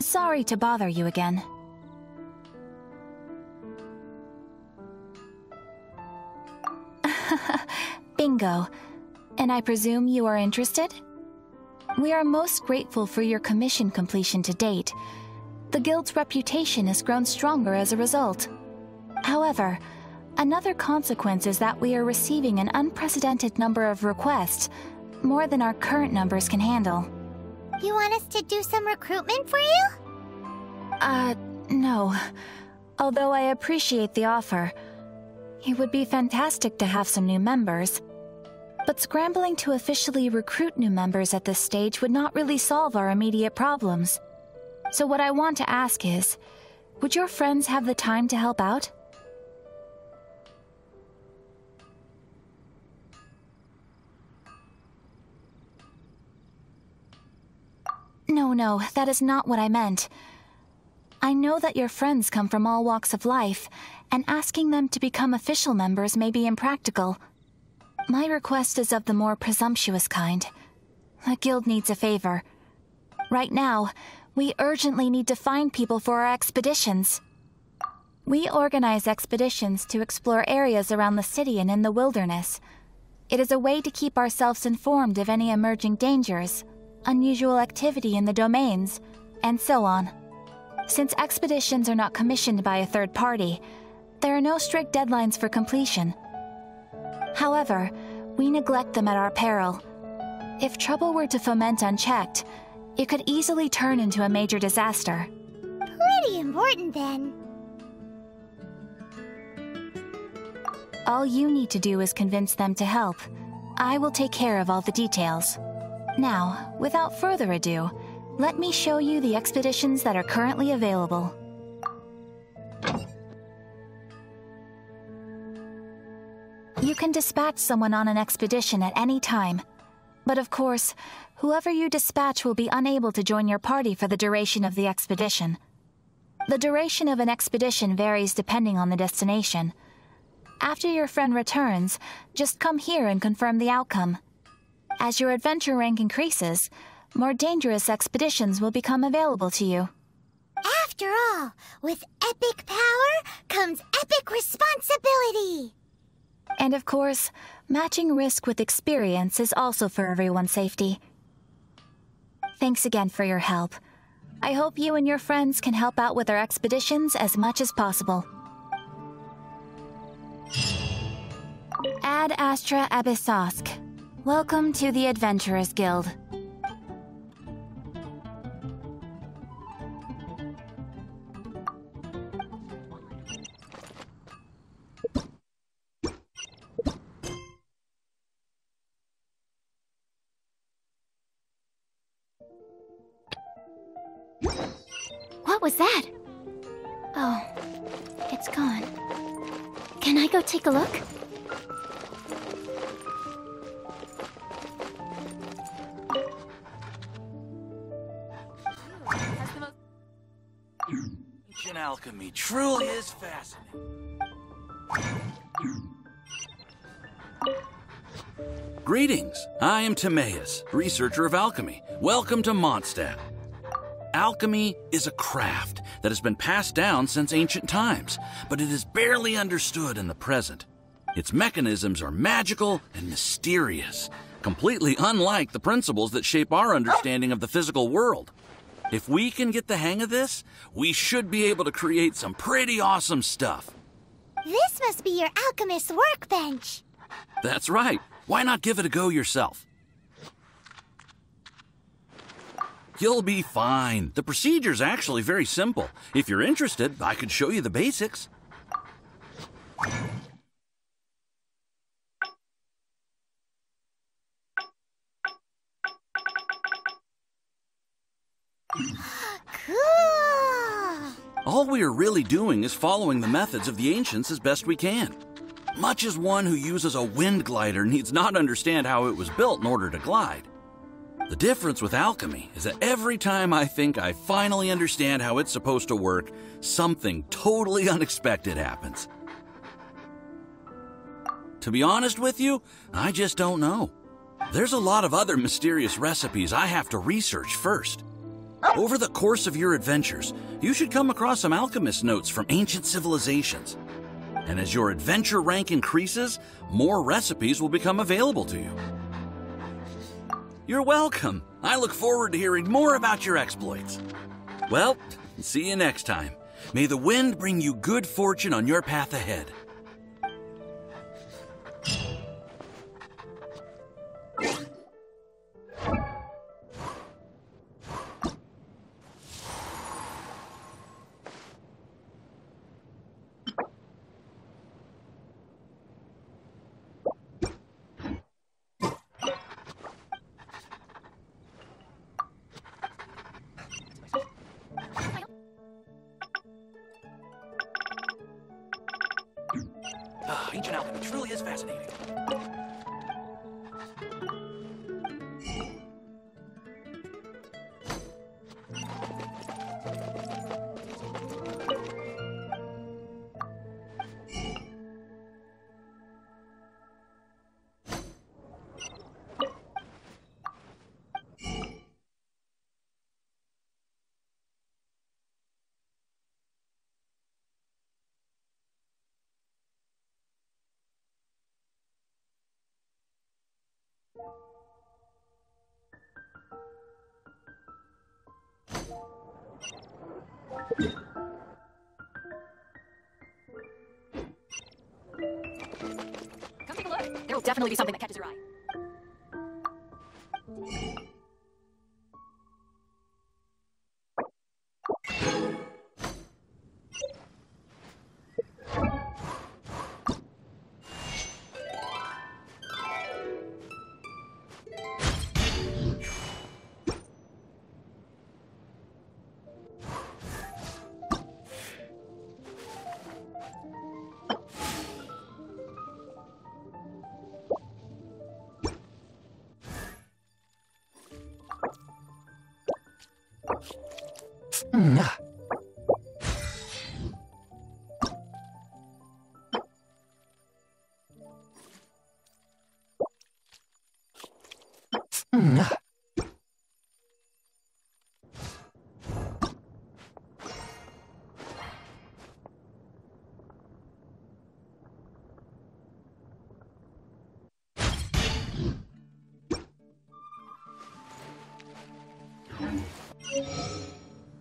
Sorry to bother you again. Bingo. And I presume you are interested? We are most grateful for your commission completion to date. The Guild's reputation has grown stronger as a result. However, another consequence is that we are receiving an unprecedented number of requests, more than our current numbers can handle. You want us to do some recruitment for you? No. Although I appreciate the offer. It would be fantastic to have some new members. But scrambling to officially recruit new members at this stage would not really solve our immediate problems. So what I want to ask is, would your friends have the time to help out? No, that is not what I meant. I know that your friends come from all walks of life, and asking them to become official members may be impractical. My request is of the more presumptuous kind. The Guild needs a favor. Right now, we urgently need to find people for our expeditions. We organize expeditions to explore areas around the city and in the wilderness. It is a way to keep ourselves informed of any emerging dangers, unusual activity in the domains, and so on. Since expeditions are not commissioned by a third party, there are no strict deadlines for completion. However, we neglect them at our peril. If trouble were to foment unchecked, it could easily turn into a major disaster. Pretty important, then. All you need to do is convince them to help. I will take care of all the details. Now, without further ado, let me show you the expeditions that are currently available. You can dispatch someone on an expedition at any time. But of course, whoever you dispatch will be unable to join your party for the duration of the expedition. The duration of an expedition varies depending on the destination. After your friend returns, just come here and confirm the outcome. As your adventure rank increases, more dangerous expeditions will become available to you. After all, with epic power comes epic responsibility! And of course, matching risk with experience is also for everyone's safety. Thanks again for your help. I hope you and your friends can help out with our expeditions as much as possible. Ad Astra Abyssosk. Welcome to the Adventurers Guild. What was that? Oh, it's gone. Can I go take a look? Ancient alchemy truly is fascinating. Greetings, I am Timaeus, researcher of alchemy. Welcome to Mondstadt. Alchemy is a craft that has been passed down since ancient times, but it is barely understood in the present. Its mechanisms are magical and mysterious, completely unlike the principles that shape our understanding of the physical world. If we can get the hang of this, we should be able to create some pretty awesome stuff. This must be your alchemist's workbench. That's right. Why not give it a go yourself? You'll be fine. The procedure's actually very simple. If you're interested, I could show you the basics. Cool! All we are really doing is following the methods of the ancients as best we can. Much as one who uses a wind glider needs not understand how it was built in order to glide. The difference with alchemy is that every time I think I finally understand how it's supposed to work, something totally unexpected happens. To be honest with you, I just don't know. There's a lot of other mysterious recipes I have to research first. Over the course of your adventures, you should come across some alchemist notes from ancient civilizations. And as your adventure rank increases, more recipes will become available to you. You're welcome. I look forward to hearing more about your exploits. Well, see you next time. May the wind bring you good fortune on your path ahead. Ancient alchemy truly is fascinating. Come take a look. There will definitely be something that catches your eye.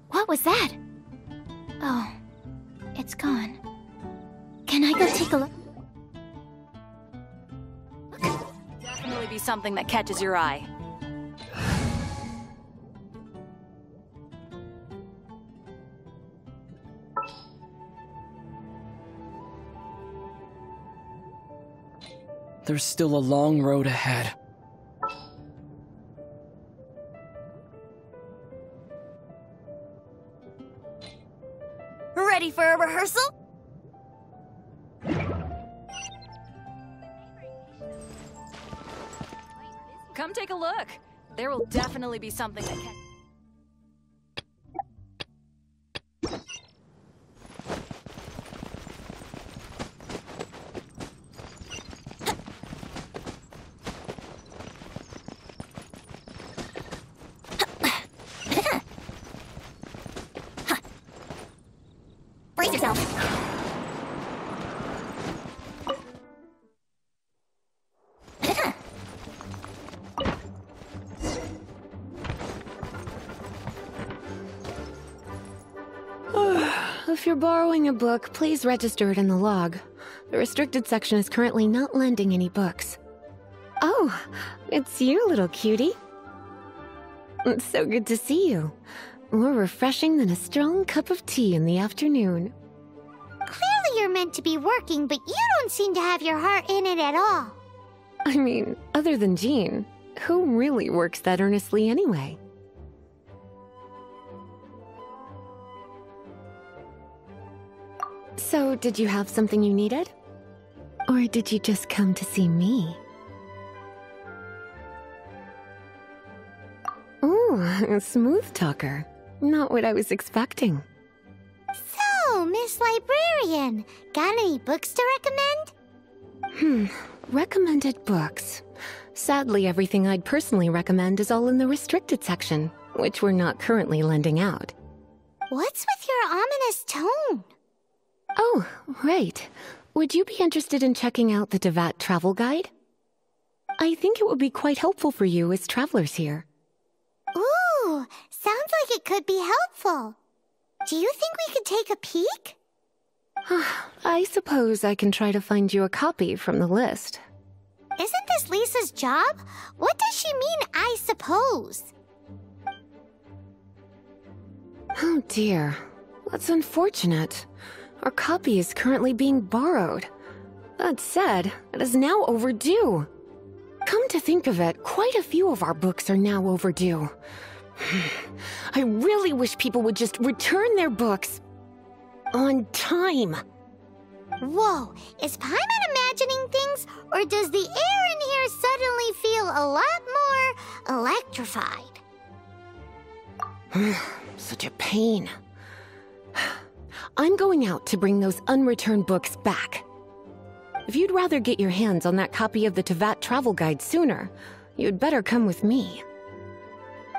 What was that? Oh, it's gone. Can I go take a look? Definitely be something that catches your eye. There's still a long road ahead. Ready for a rehearsal? Come take a look. There will definitely be something that catches. Brace yourself. If you're borrowing a book, please register it in the log. The restricted section is currently not lending any books. Oh, it's you, little cutie. It's so good to see you. More refreshing than a strong cup of tea in the afternoon. Clearly you're meant to be working, but you don't seem to have your heart in it at all. I mean, other than Jean, who really works that earnestly anyway? So, did you have something you needed? Or did you just come to see me? Ooh, a smooth talker. Not what I was expecting. So, Miss Librarian, got any books to recommend? Recommended books. Sadly, everything I'd personally recommend is all in the restricted section, which we're not currently lending out. What's with your ominous tone? Oh, right. Would you be interested in checking out the Tevat travel guide? I think it would be quite helpful for you as travelers here. Ooh, sounds like it could be helpful. Do you think we could take a peek? I suppose I can try to find you a copy from the list. Isn't this Lisa's job? What does she mean, I suppose? Oh dear, that's unfortunate. Our copy is currently being borrowed. That said, it is now overdue. Come to think of it, quite a few of our books are now overdue. I really wish people would just return their books on time. Whoa, is Paimon imagining things, or does the air in here suddenly feel a lot more electrified? Such a pain. I'm going out to bring those unreturned books back. If you'd rather get your hands on that copy of the Tevat travel guide sooner, you'd better come with me.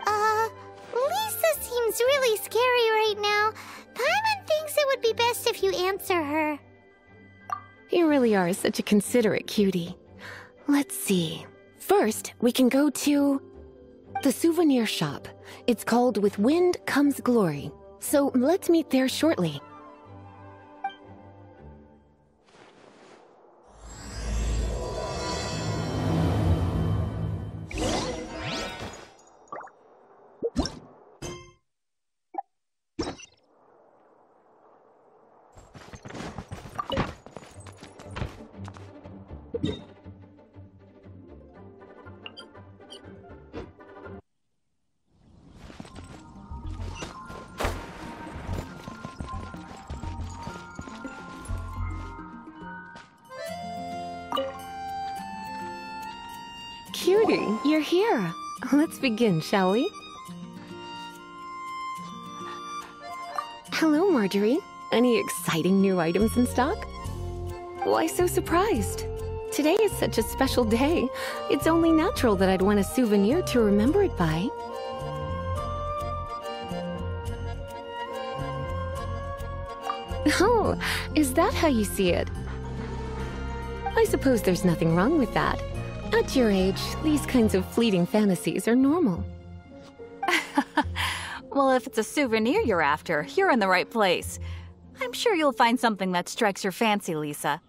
Lisa seems really scary right now. Paimon thinks it would be best if you answer her. You really are such a considerate cutie. Let's see. First, we can go to the souvenir shop. It's called With Wind Comes Glory. So let's meet there shortly. Cutie, you're here. Let's begin, shall we? Hello, Marjorie. Any exciting new items in stock? Why so surprised? Today is such a special day. It's only natural that I'd want a souvenir to remember it by. Oh, is that how you see it? I suppose there's nothing wrong with that. At your age, these kinds of fleeting fantasies are normal. Well, if it's a souvenir you're after, you're in the right place. I'm sure you'll find something that strikes your fancy, Lisa.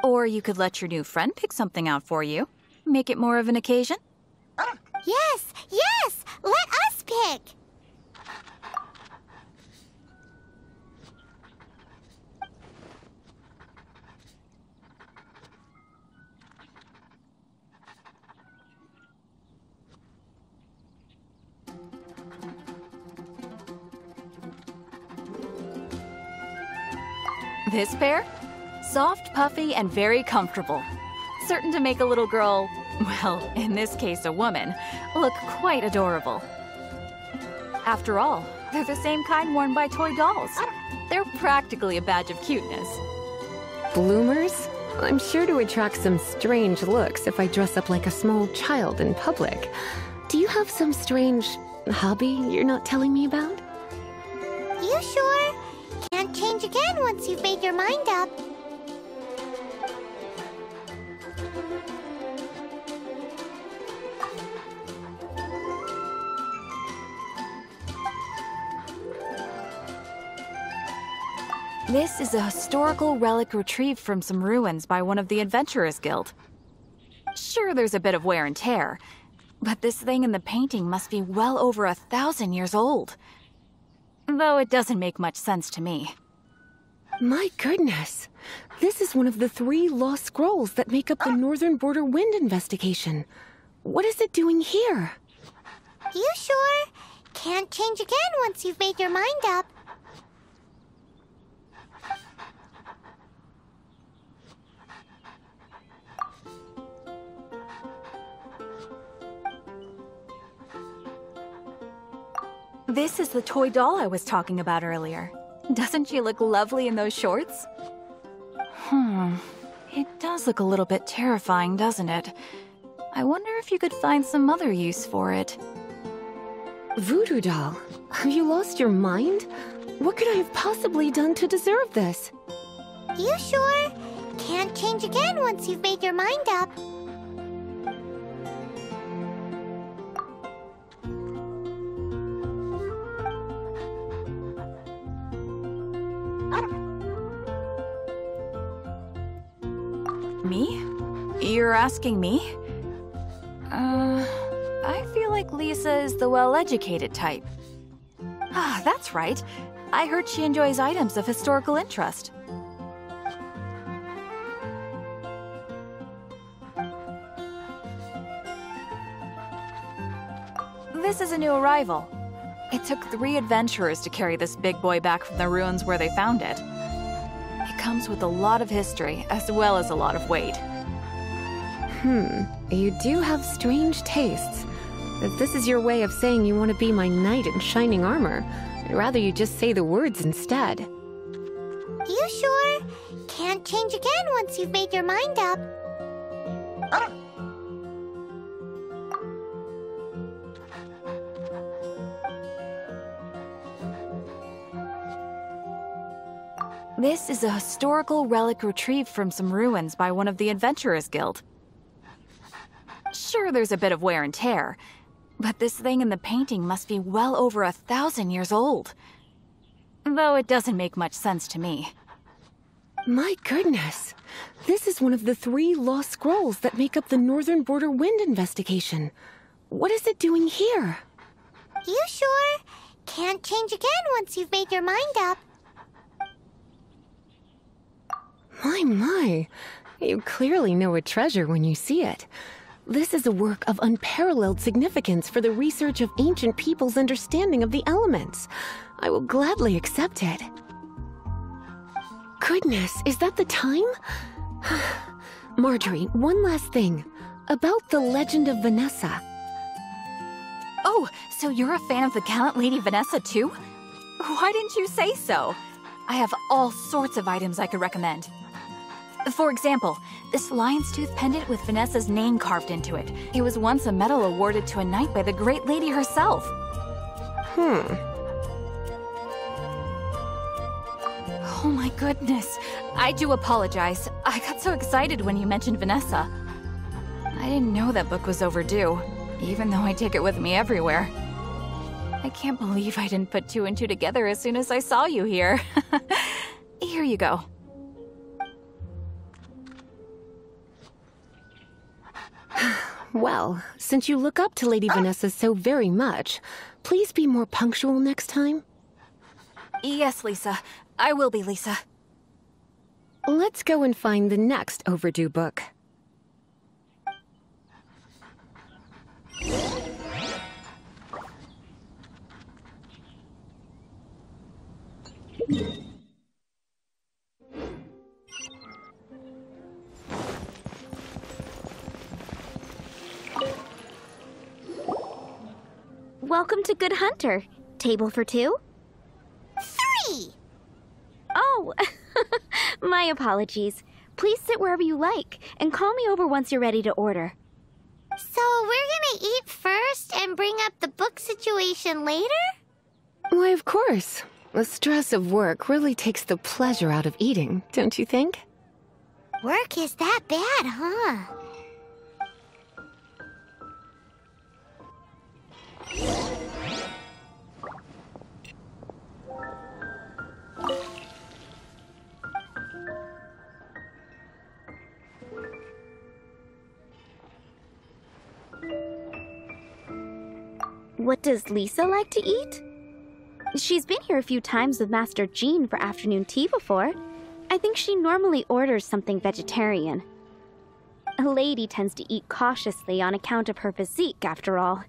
Or you could let your new friend pick something out for you. Make it more of an occasion. Yes, yes! Let us pick! This pair? Soft, puffy, and very comfortable. Certain to make a little girl, well, in this case a woman, look quite adorable. After all, they're the same kind worn by toy dolls. They're practically a badge of cuteness. Bloomers? I'm sure to attract some strange looks if I dress up like a small child in public. Do you have some strange hobby you're not telling me about? You sure? Can't change again once you've made your mind up. This is a historical relic retrieved from some ruins by one of the Adventurers Guild. Sure, there's a bit of wear and tear, But this thing in the painting must be well over 1,000 years old. Though it doesn't make much sense to me. My goodness. This is one of the 3 lost scrolls that make up the Northern Border Wind investigation. What is it doing here? You sure? Can't change again once you've made your mind up. This is the toy doll I was talking about earlier. Doesn't she look lovely in those shorts? It does look a little bit terrifying, doesn't it? I wonder if you could find some other use for it. Voodoo doll, have you lost your mind? What could I have possibly done to deserve this? You sure? Can't change again once you've made your mind up. Me? You're asking me? I feel like Lisa is the well-educated type. Ah, that's right. I heard she enjoys items of historical interest. This is a new arrival. It took 3 adventurers to carry this big boy back from the ruins where they found it. It comes with a lot of history, as well as a lot of weight. You do have strange tastes. If this is your way of saying you want to be my knight in shining armor, I'd rather you just say the words instead. You sure? Can't change again once you've made your mind up. This is a historical relic retrieved from some ruins by one of the Adventurers Guild. Sure, there's a bit of wear and tear, but this thing in the painting must be well over 1,000 years old. Though it doesn't make much sense to me. My goodness. This is one of the 3 lost scrolls that make up the Northern Border Wind investigation. What is it doing here? You sure? Can't change again once you've made your mind up. My. You clearly know a treasure when you see it. This is a work of unparalleled significance for the research of ancient people's understanding of the elements. I will gladly accept it. Goodness, is that the time? Marjorie, one last thing. About the legend of Vanessa. Oh, so you're a fan of the gallant Lady Vanessa too? Why didn't you say so? I have all sorts of items I could recommend. For example, this lion's tooth pendant with Vanessa's name carved into it. It was once a medal awarded to a knight by the great lady herself. Oh my goodness. I do apologize. I got so excited when you mentioned Vanessa. I didn't know that book was overdue, even though I take it with me everywhere. I can't believe I didn't put 2 and 2 together as soon as I saw you here. Here you go. Well, since you look up to Lady Vanessa so very much, please be more punctual next time. Yes, Lisa. I will be, Lisa. Let's go and find the next overdue book. Welcome to Good Hunter. Table for 2? 3! Oh, my apologies. Please sit wherever you like, and call me over once you're ready to order. So we're gonna eat first and bring up the book situation later? Why, of course. The stress of work really takes the pleasure out of eating, don't you think? Work is that bad, huh? What does Lisa like to eat? She's been here a few times with Master Jean for afternoon tea before. I think she normally orders something vegetarian. A lady tends to eat cautiously on account of her physique, after all.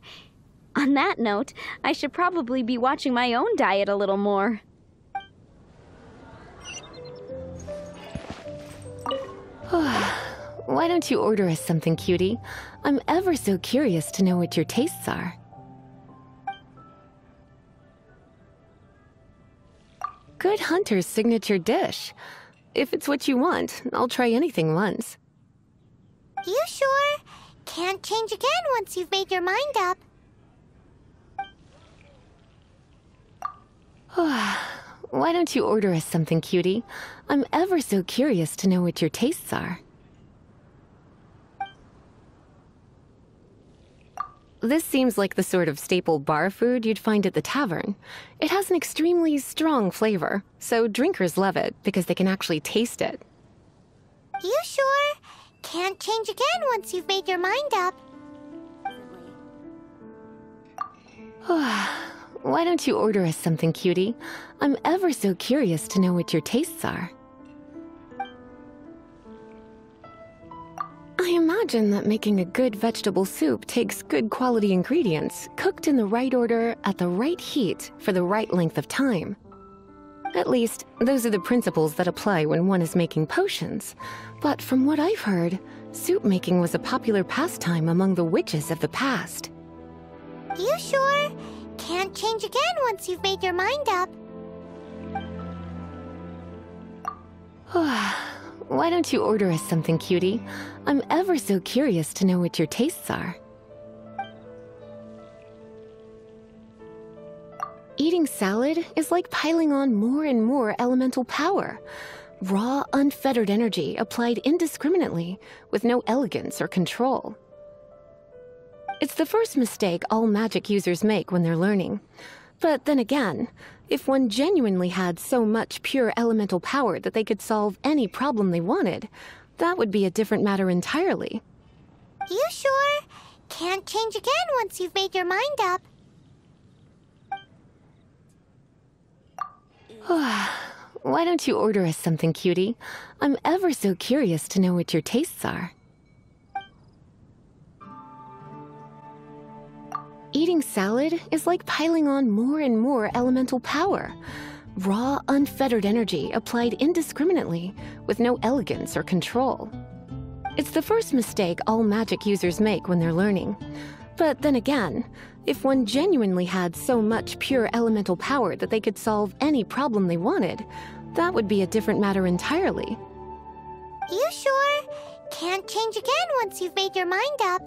On that note, I should probably be watching my own diet a little more. Why don't you order us something, cutie? I'm ever so curious to know what your tastes are. Good Hunter's signature dish. If it's what you want, I'll try anything once. You sure? Can't change again once you've made your mind up. Why don't you order us something, cutie? I'm ever so curious to know what your tastes are. This seems like the sort of staple bar food you'd find at the tavern. It has an extremely strong flavor, so drinkers love it because they can actually taste it. You sure? Can't change again once you've made your mind up. Why don't you order us something, cutie? I'm ever so curious to know what your tastes are. I imagine that making a good vegetable soup takes good quality ingredients, cooked in the right order, at the right heat, for the right length of time. At least, those are the principles that apply when one is making potions. But from what I've heard, soup making was a popular pastime among the witches of the past. You sure? Can't change again once you've made your mind up. Why don't you order us something, cutie? I'm ever so curious to know what your tastes are. Eating salad is like piling on more and more elemental power. Raw, unfettered energy applied indiscriminately, with no elegance or control. It's the first mistake all magic users make when they're learning. But then again, if one genuinely had so much pure elemental power that they could solve any problem they wanted, that would be a different matter entirely. You sure? Can't change again once you've made your mind up. Why don't you order us something, cutie? I'm ever so curious to know what your tastes are. Eating salad is like piling on more and more elemental power. Raw, unfettered energy applied indiscriminately, with no elegance or control. It's the first mistake all magic users make when they're learning. But then again, if one genuinely had so much pure elemental power that they could solve any problem they wanted, that would be a different matter entirely. You sure? Can't change again once you've made your mind up.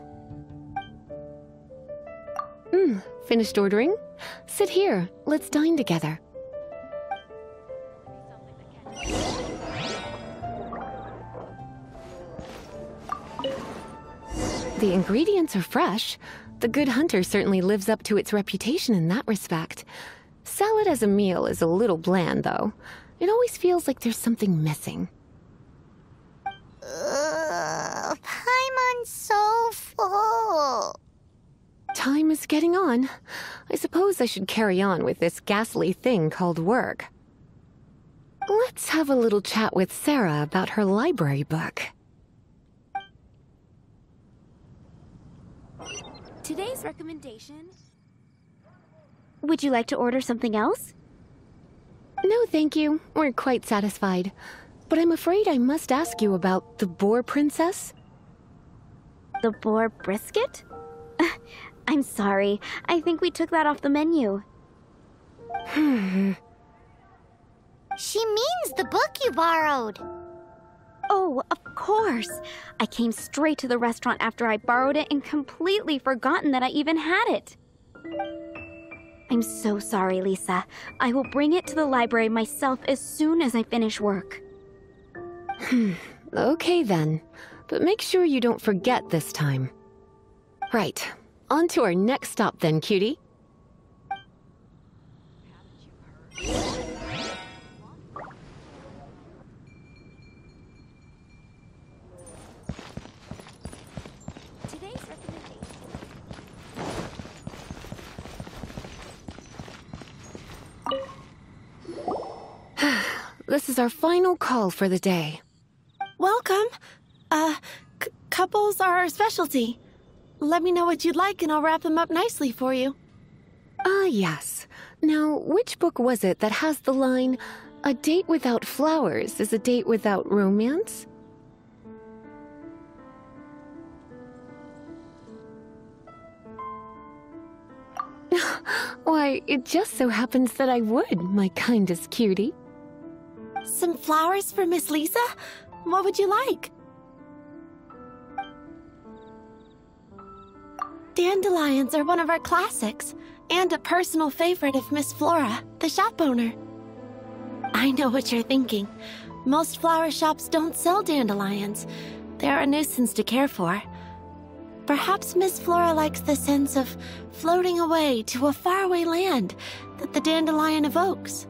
Finished ordering? Sit here. Let's dine together. The ingredients are fresh. The Good Hunter certainly lives up to its reputation in that respect. Salad as a meal is a little bland, though. It always feels like there's something missing. Paimon's so full. Time is getting on. I suppose I should carry on with this ghastly thing called work. Let's have a little chat with Sarah about her library book. Today's recommendation... Would you like to order something else? No, thank you. We're quite satisfied. But I'm afraid I must ask you about the boar princess. The boar brisket? I'm sorry. I think we took that off the menu. She means the book you borrowed. Oh, of course. I came straight to the restaurant after I borrowed it and completely forgotten that I even had it. I'm so sorry, Lisa. I will bring it to the library myself as soon as I finish work. Okay then. But make sure you don't forget this time. Right. On to our next stop then, cutie. This is our final call for the day. Welcome. Couples are our specialty. Let me know what you'd like and I'll wrap them up nicely for you. Yes. Now, which book was it that has the line, "A date without flowers is a date without romance"? Why, it just so happens that I would, my kindest cutie. Some flowers for Miss Lisa? What would you like? Dandelions are one of our classics, and a personal favorite of Miss Flora, the shop owner. I know what you're thinking. Most flower shops don't sell dandelions. They're a nuisance to care for. Perhaps Miss Flora likes the sense of floating away to a faraway land that the dandelion evokes.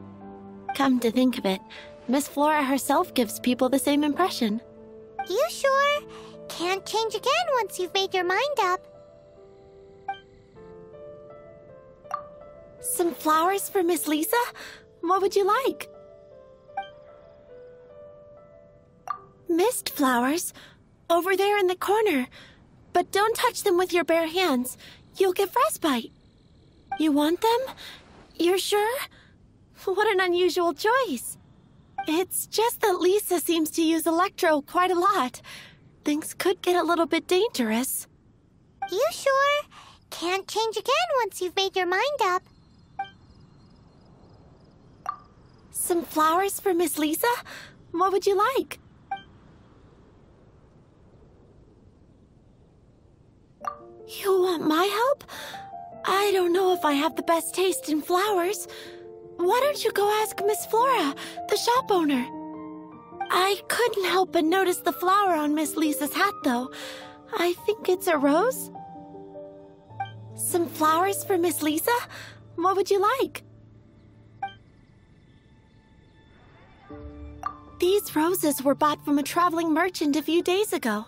Come to think of it, Miss Flora herself gives people the same impression. You sure? Can't change again once you've made your mind up. Some flowers for Miss Lisa? What would you like? Mist flowers? Over there in the corner. But don't touch them with your bare hands. You'll get frostbite. You want them? You're sure? What an unusual choice. It's just that Lisa seems to use Electro quite a lot. Things could get a little bit dangerous. You sure? Can't change again once you've made your mind up. Some flowers for Miss Lisa? What would you like? You want my help? I don't know if I have the best taste in flowers. Why don't you go ask Miss Flora, the shop owner? I couldn't help but notice the flower on Miss Lisa's hat, though. I think it's a rose? Some flowers for Miss Lisa? What would you like? These roses were bought from a traveling merchant a few days ago.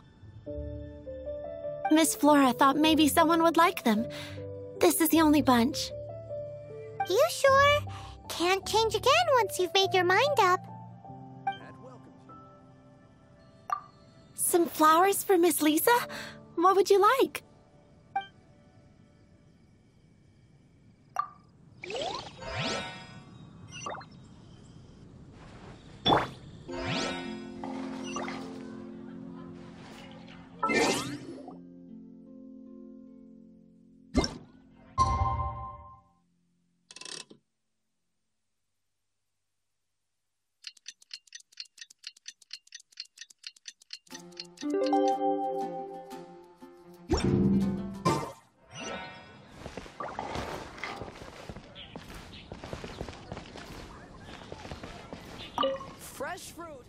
Miss Flora thought maybe someone would like them. This is the only bunch. You sure? Can't change again once you've made your mind up. Some flowers for Miss Lisa? What would you like? Fresh fruit.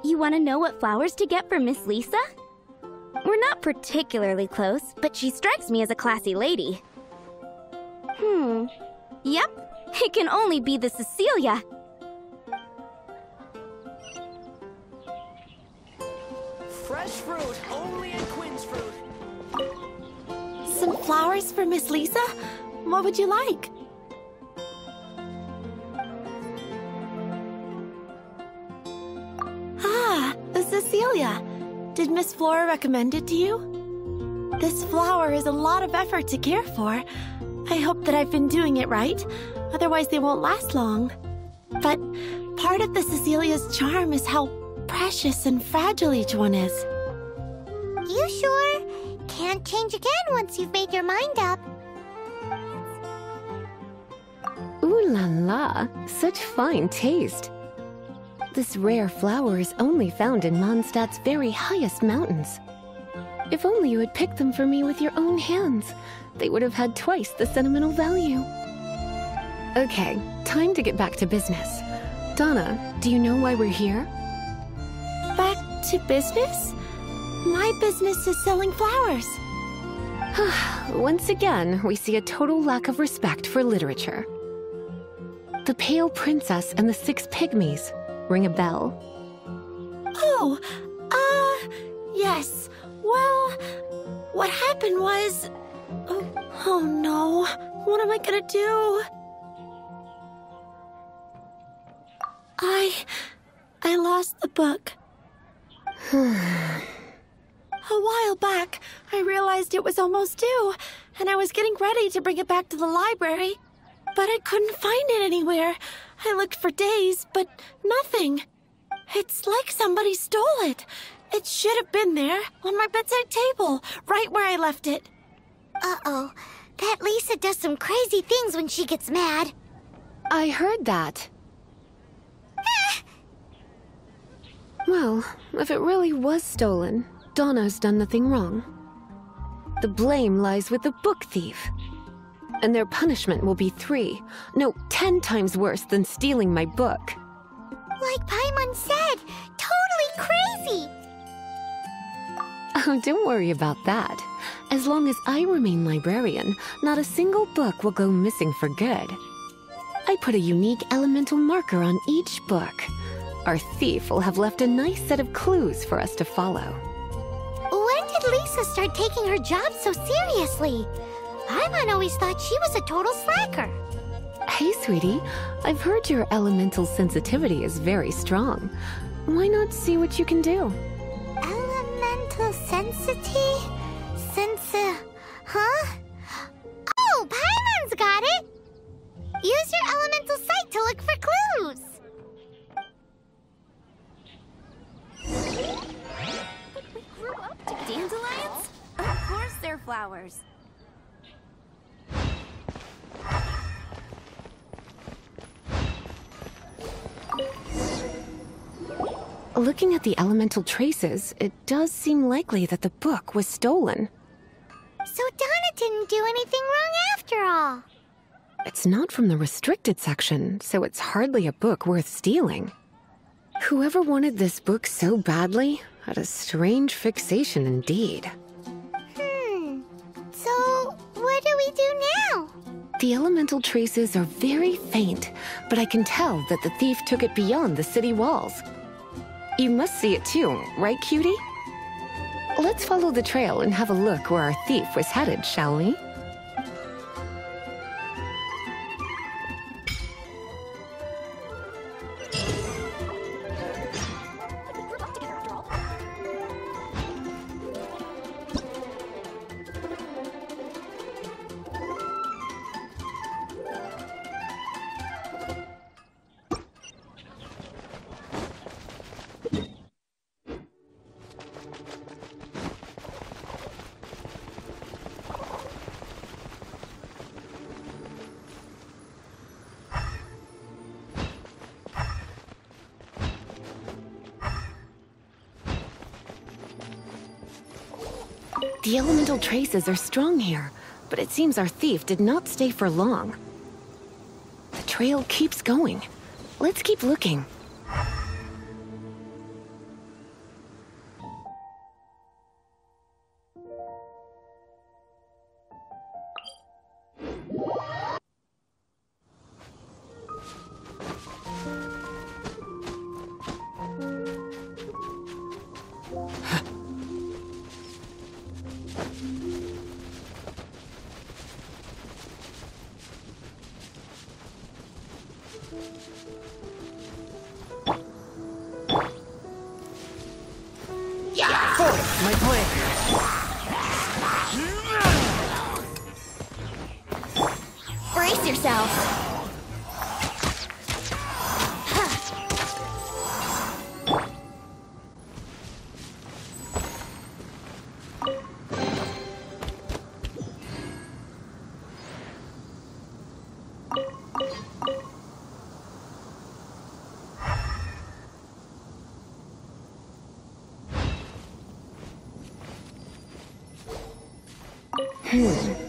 You want to know what flowers to get for Miss Lisa? We're not particularly close, but she strikes me as a classy lady. Yep, it can only be the Cecilia. Fresh fruit, only in Quinn's fruit. Some flowers for Miss Lisa? What would you like? Ah, Cecilia. Did Miss Flora recommend it to you? This flower is a lot of effort to care for. I hope that I've been doing it right, otherwise they won't last long. But part of the Cecilia's charm is how precious and fragile each one is. You sure? Can't change again once you've made your mind up. Ooh la la, such fine taste. This rare flower is only found in Mondstadt's very highest mountains. If only you had picked them for me with your own hands, they would have had twice the sentimental value. Okay, time to get back to business. Donna, do you know why we're here? Back to business? My business is selling flowers. Once again, we see a total lack of respect for literature. The Pale Princess and the Six Pygmies. Ring a bell? Oh, yes. Well, what happened was... Oh no. What am I gonna do? I lost the book. A while back, I realized it was almost due, and I was getting ready to bring it back to the library. But I couldn't find it anywhere. I looked for days, but nothing. It's like somebody stole it. It should have been there, on my bedside table, right where I left it. Uh-oh. That Lisa does some crazy things when she gets mad. I heard that. Well, if it really was stolen, Donna's done nothing wrong. The blame lies with the book thief. And their punishment will be 10 times worse than stealing my book. Like Paimon said, totally crazy! Oh, don't worry about that. As long as I remain librarian, not a single book will go missing for good. I put a unique elemental marker on each book. Our thief will have left a nice set of clues for us to follow. When did Lisa start taking her job so seriously? Paimon always thought she was a total slacker. Hey, sweetie. I've heard your elemental sensitivity is very strong. Why not see what you can do? Elemental sensity? Huh? Oh, Paimon's got it! Use your elemental sight to look for clues. We grew up to dandelions? Of course they're flowers. Looking at the elemental traces, it does seem likely that the book was stolen. So Donna didn't do anything wrong after all. It's not from the restricted section, so it's hardly a book worth stealing. Whoever wanted this book so badly had a strange fixation indeed. So what do we do now? The elemental traces are very faint, but I can tell that the thief took it beyond the city walls. You must see it too, right, cutie? Let's follow the trail and have a look where our thief was headed, shall we? The elemental traces are strong here, but it seems our thief did not stay for long. The trail keeps going. Let's keep looking. My plan. Brace yourself.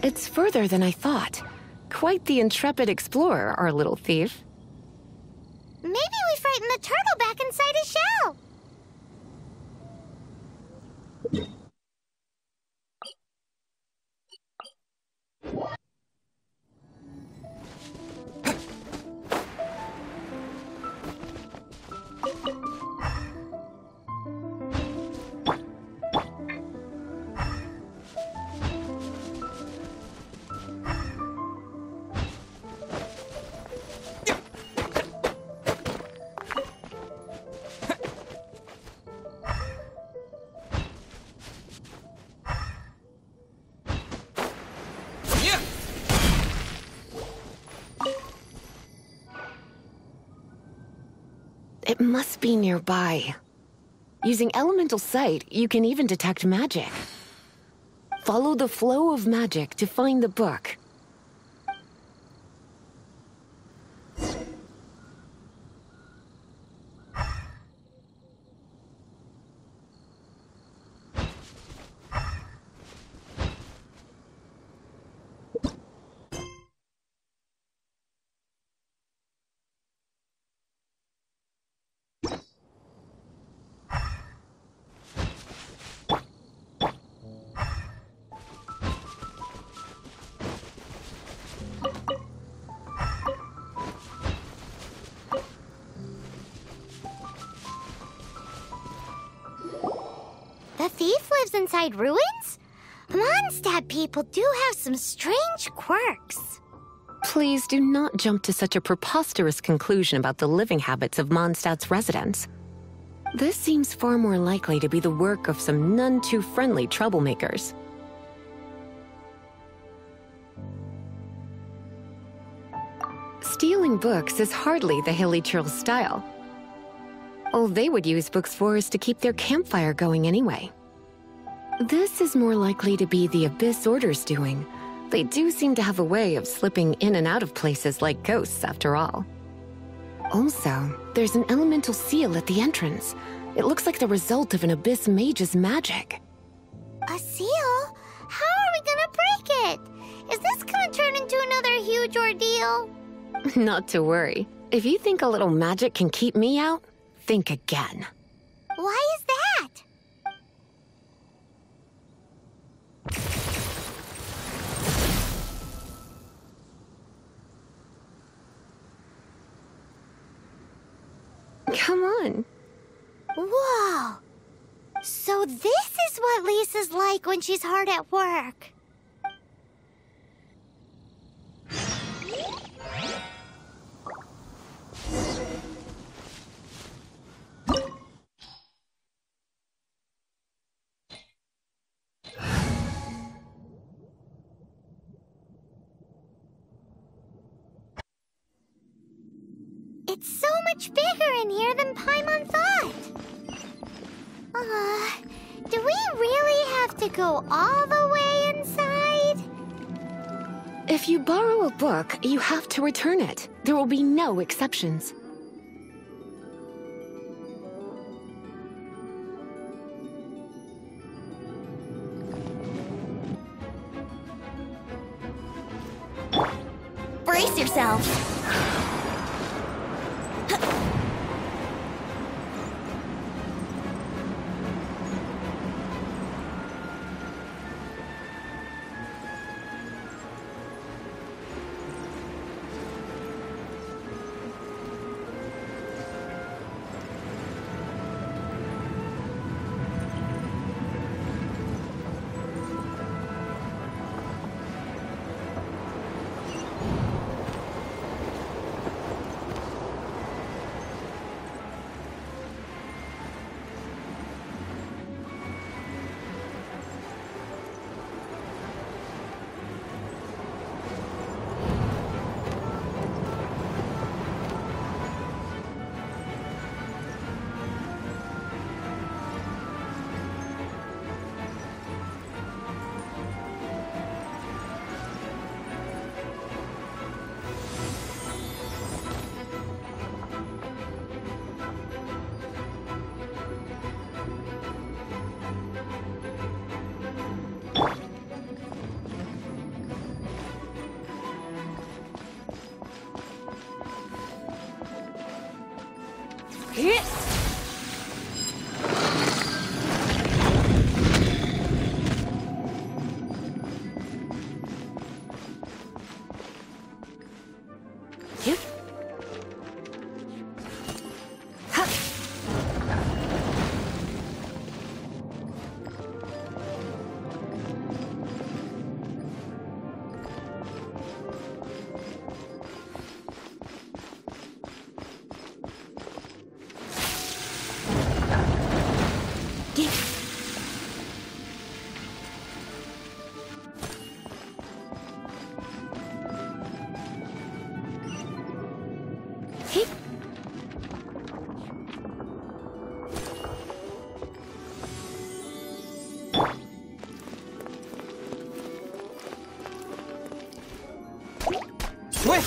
It's further than I thought. Quite the intrepid explorer, our little thief. Maybe we frightened the turtle back inside his shell. It must be nearby. Using elemental sight, you can even detect magic. Follow the flow of magic to find the book. The thief lives inside ruins? Mondstadt people do have some strange quirks. Please do not jump to such a preposterous conclusion about the living habits of Mondstadt's residents. This seems far more likely to be the work of some none-too-friendly troublemakers. Stealing books is hardly the Hilly Churl's style. All they would use books for is to keep their campfire going anyway. This is more likely to be the Abyss Order's doing. They do seem to have a way of slipping in and out of places like ghosts, after all. Also, there's an elemental seal at the entrance. It looks like the result of an Abyss mage's magic. A seal? How are we gonna break it? Is this gonna turn into another huge ordeal? Not to worry. If you think a little magic can keep me out, think again. Why is that? Come on. Whoa! So this is what Lisa's like when she's hard at work. It's so much bigger in here than Paimon thought. Do we really have to go all the way inside? If you borrow a book, you have to return it. There will be no exceptions. Brace yourself.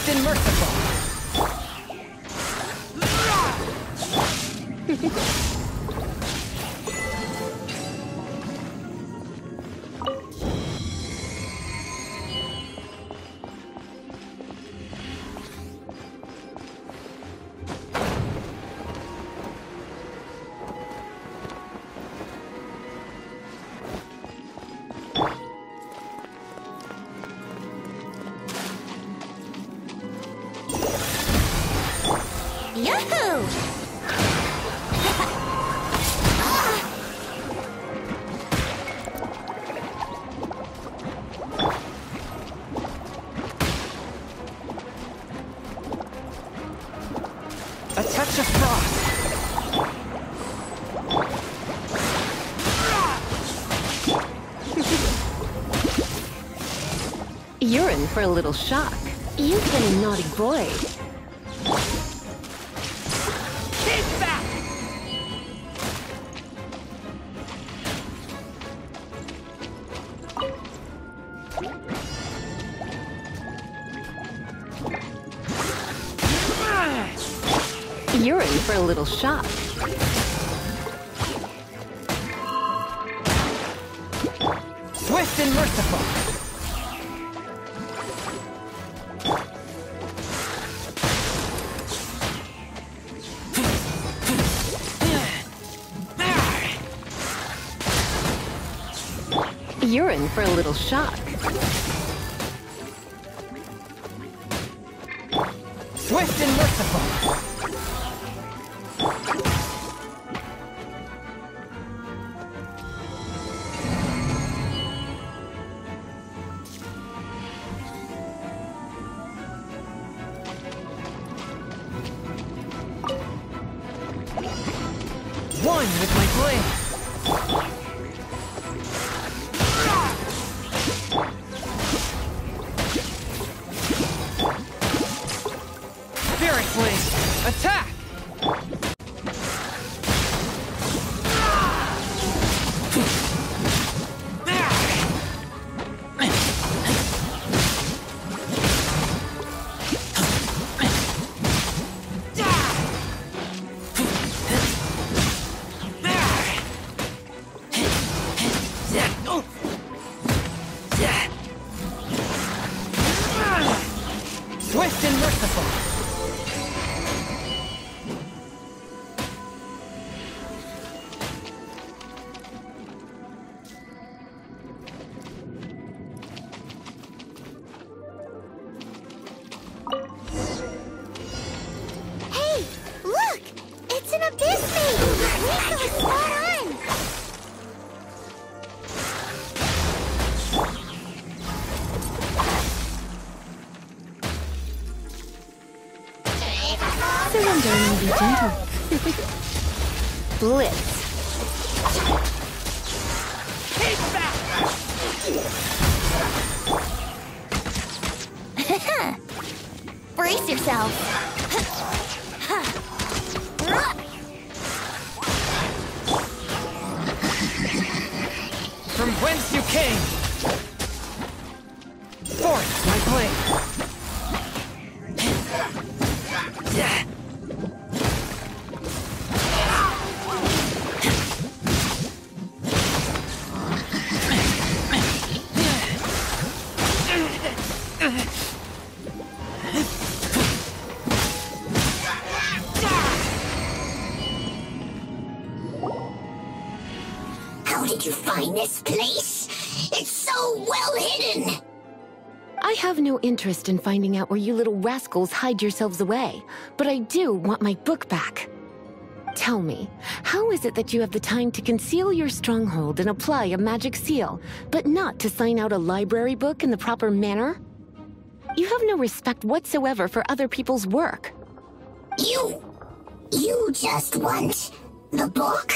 Swift and merciful. Yahoo! A touch of frost. You're in for a little shock. You've been a naughty boy. Hit back! You're in for a little shock. Swift and merciful. You're in for a little shock. Swift and merciful. One with my blade. Spirit Blade, attack! Swift and merciful. Hey, look! It's an abyss maiden! Lisa was spot on! Surrender and be gentle. Blitz. Hit back! Brace yourself! From whence you came. Force my blade. How did you find this place? It's so well hidden! I have no interest in finding out where you little rascals hide yourselves away, but I do want my book back. Tell me, how is it that you have the time to conceal your stronghold and apply a magic seal, but not to sign out a library book in the proper manner? You have no respect whatsoever for other people's work. You just want the book?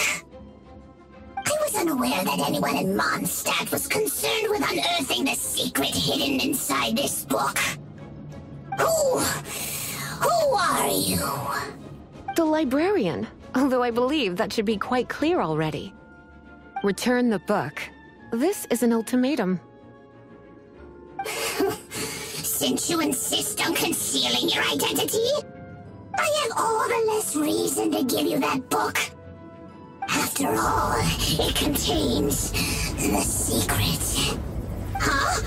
I was unaware that anyone in Mondstadt was concerned with unearthing the secret hidden inside this book. Who are you? The librarian, although I believe that should be quite clear already. Return the book. This is an ultimatum. since you insist on concealing your identity, I have all the less reason to give you that book. After all, it contains the secret. Huh?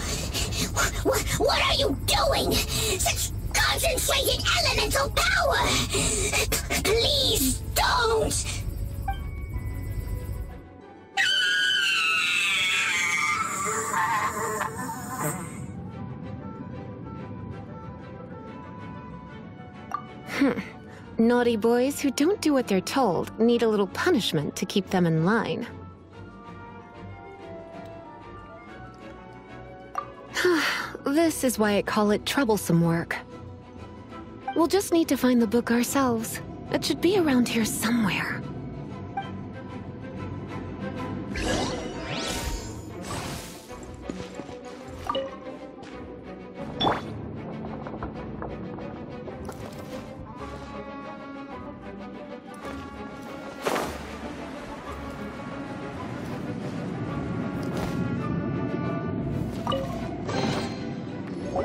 What are you doing? Such concentrated elemental power! Please don't! Naughty boys who don't do what they're told need a little punishment to keep them in line. This is why I call it troublesome work. We'll just need to find the book ourselves. It should be around here somewhere.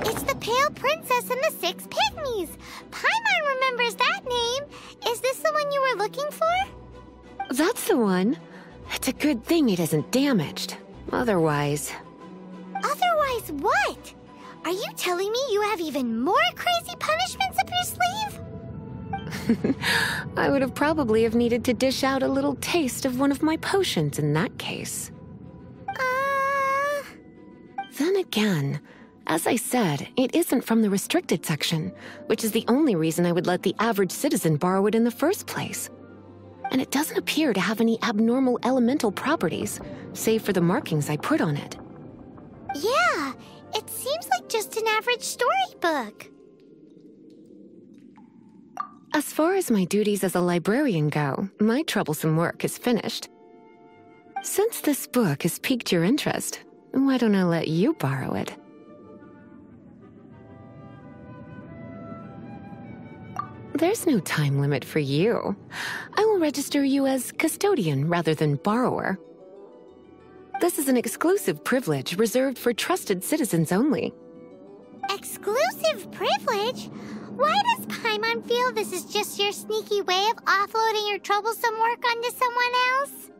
It's the Pale Princess and the Six Pygmies! Paimon remembers that name! Is this the one you were looking for? That's the one. It's a good thing it isn't damaged. Otherwise... Otherwise what? Are you telling me you have even more crazy punishments up your sleeve? I would have probably have needed to dish out a little taste of one of my potions in that case. Then again, as I said, it isn't from the restricted section, which is the only reason I would let the average citizen borrow it in the first place. And it doesn't appear to have any abnormal elemental properties, save for the markings I put on it. Yeah, it seems like just an average storybook. As far as my duties as a librarian go, my troublesome work is finished. Since this book has piqued your interest, why don't I let you borrow it? There's no time limit for you. I will register you as custodian rather than borrower. This is an exclusive privilege reserved for trusted citizens only. Exclusive privilege? Why does Paimon feel this is just your sneaky way of offloading your troublesome work onto someone else?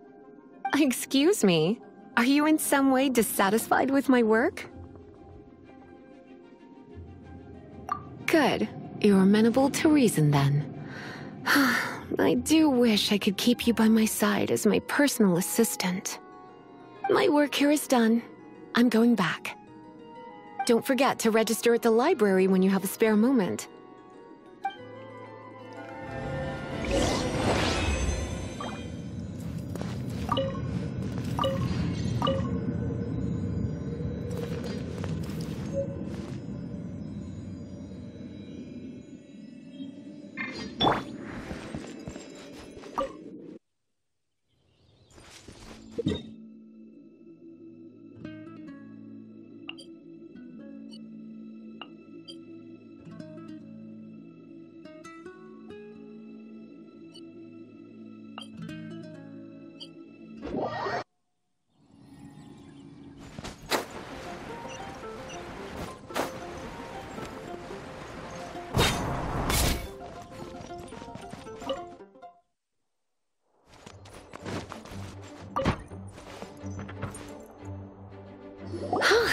Excuse me? Are you in some way dissatisfied with my work? Good. You're amenable to reason, then. I do wish I could keep you by my side as my personal assistant. My work here is done. I'm going back. Don't forget to register at the library when you have a spare moment.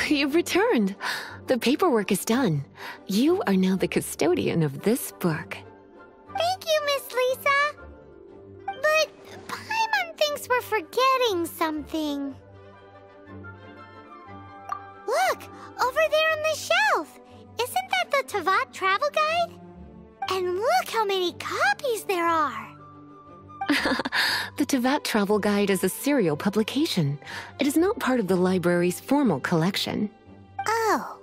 You've returned. The paperwork is done. You are now the custodian of this book. Thank you, Miss Lisa. But Paimon thinks we're forgetting something. Look, over there on the shelf. Isn't that the Teyvat travel guide? And look how many copies there are. The Teyvat Travel Guide is a serial publication. It is not part of the library's formal collection. Oh.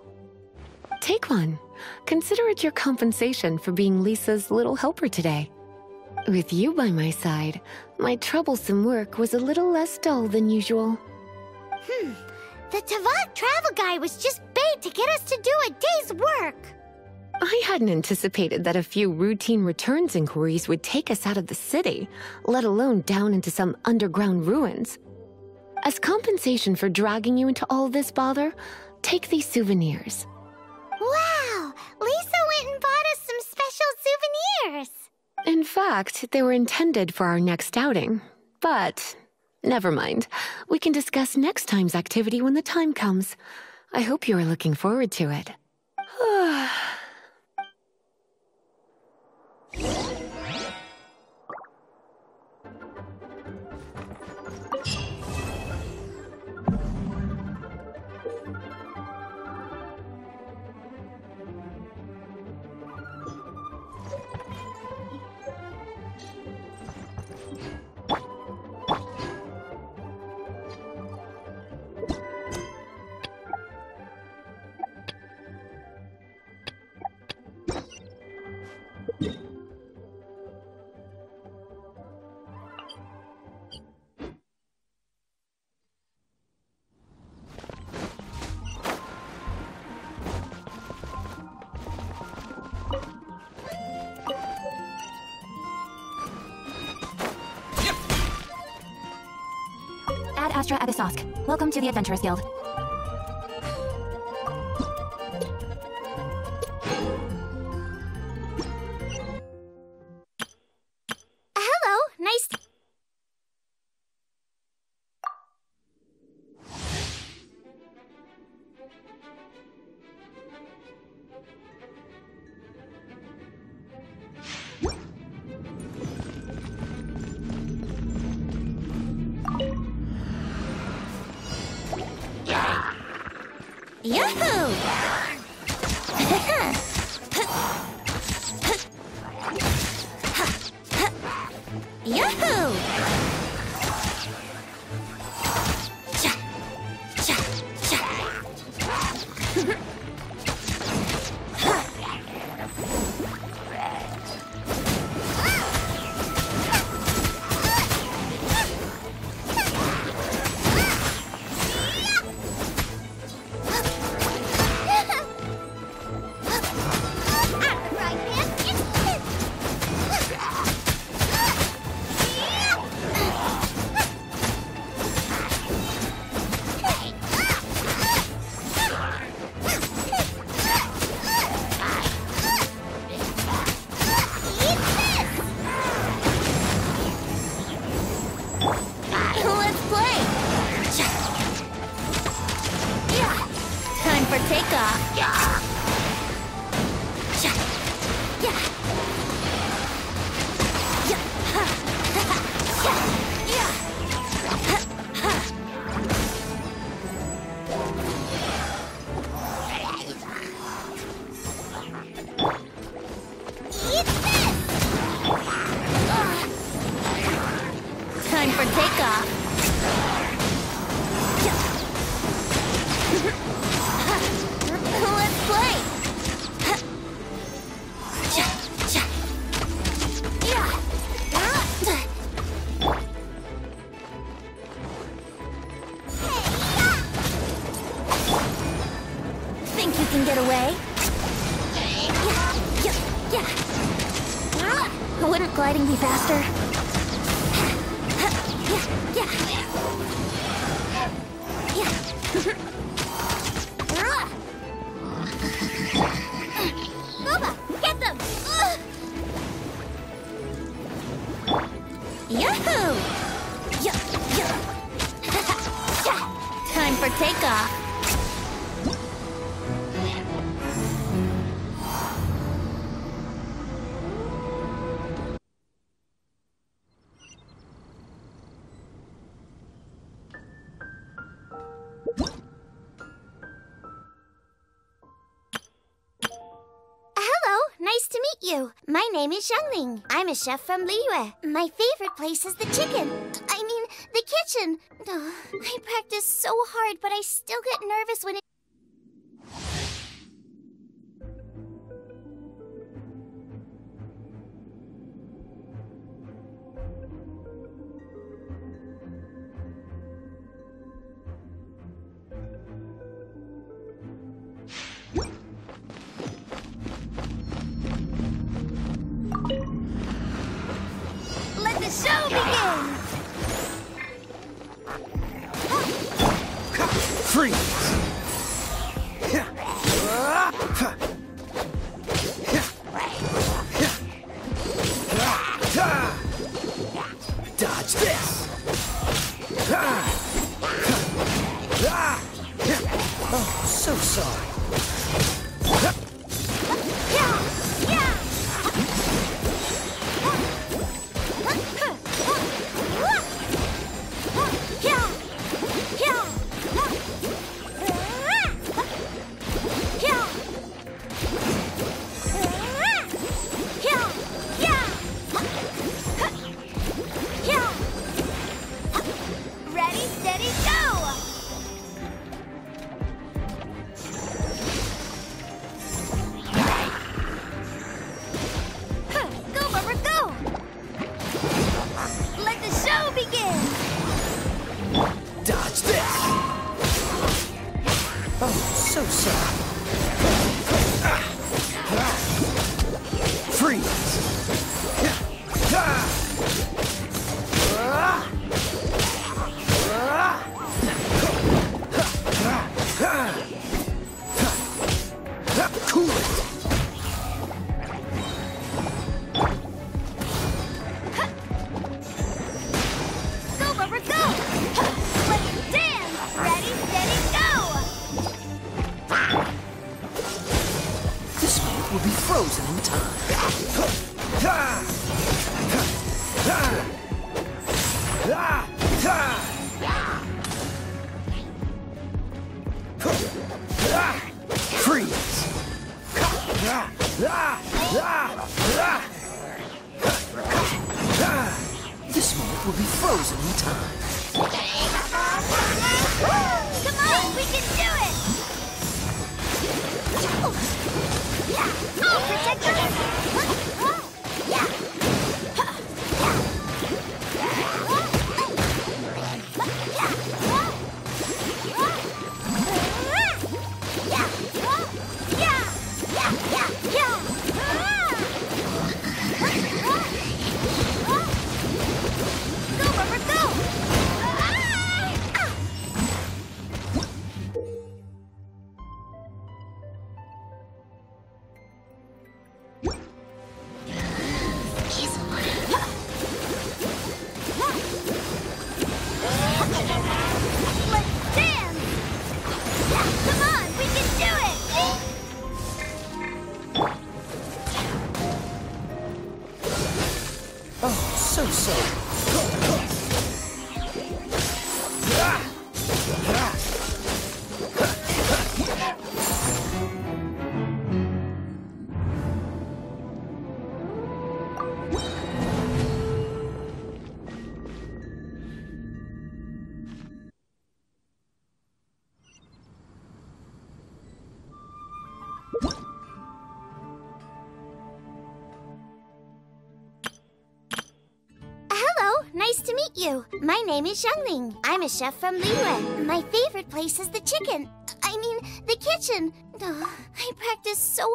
Take one. Consider it your compensation for being Lisa's little helper today. With you by my side, my troublesome work was a little less dull than usual. The Teyvat travel guide was just bait to get us to do a day's work. I hadn't anticipated that a few routine returns inquiries would take us out of the city, let alone down into some underground ruins. As compensation for dragging you into all this bother, take these souvenirs. Wow! In fact, they were intended for our next outing. But never mind. We can discuss next time's activity when the time comes. I hope you are looking forward to it. Ad Astra Abisosk. Welcome to the Adventurers Guild. Hello, nice. Yahoo! Yahoo! Cha, cha, cha. Let's play! Yeah. Time for takeoff! Yeah. Yeah. Time for takeoff. Let's play. Think you can get away? Wouldn't gliding be faster? Boba, get them! Yahoo! Time for takeoff. Nice to meet you. My name is Xiangling. I'm a chef from Liyue. My favorite place is the chicken. I mean, the kitchen. I practice so hard, but I still get nervous when it... Let the show begin! Freeze! in time. Freeze! This moment will be frozen in time. Come on, we can do it! I'll protect Nice to meet you. My name is Xiangling. I'm a chef from Liyue. My favorite place is the chicken. I mean, the kitchen. Oh, I practice so...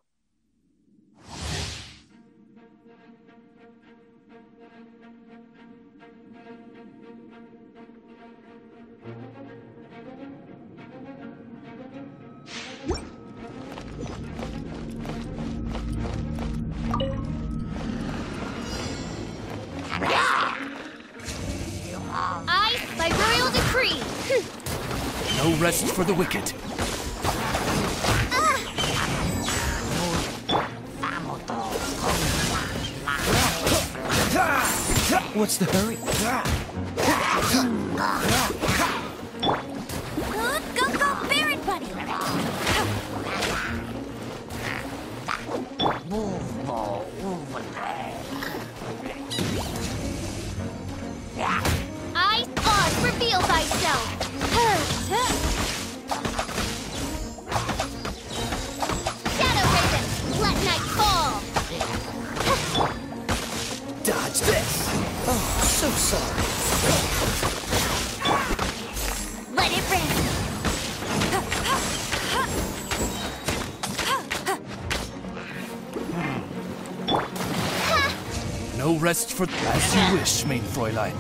By royal decree. No rest for the wicked. What's the hurry? Go, go, Baron Buddy! Reveal thyself! Shadow Raven, let night fall! Dodge this! Oh, so sorry. Let it rain! No rest for... As you wish, main Fräulein.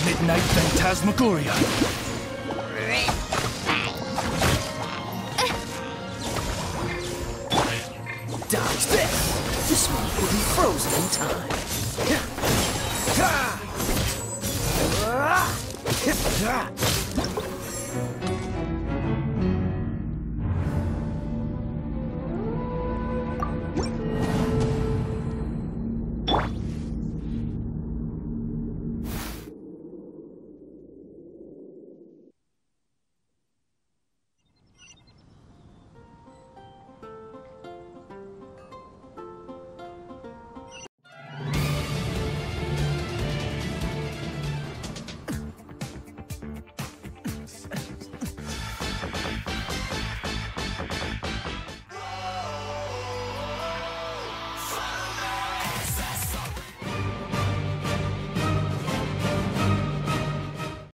Midnight Phantasmagoria. Dodge this! This one will be frozen in time.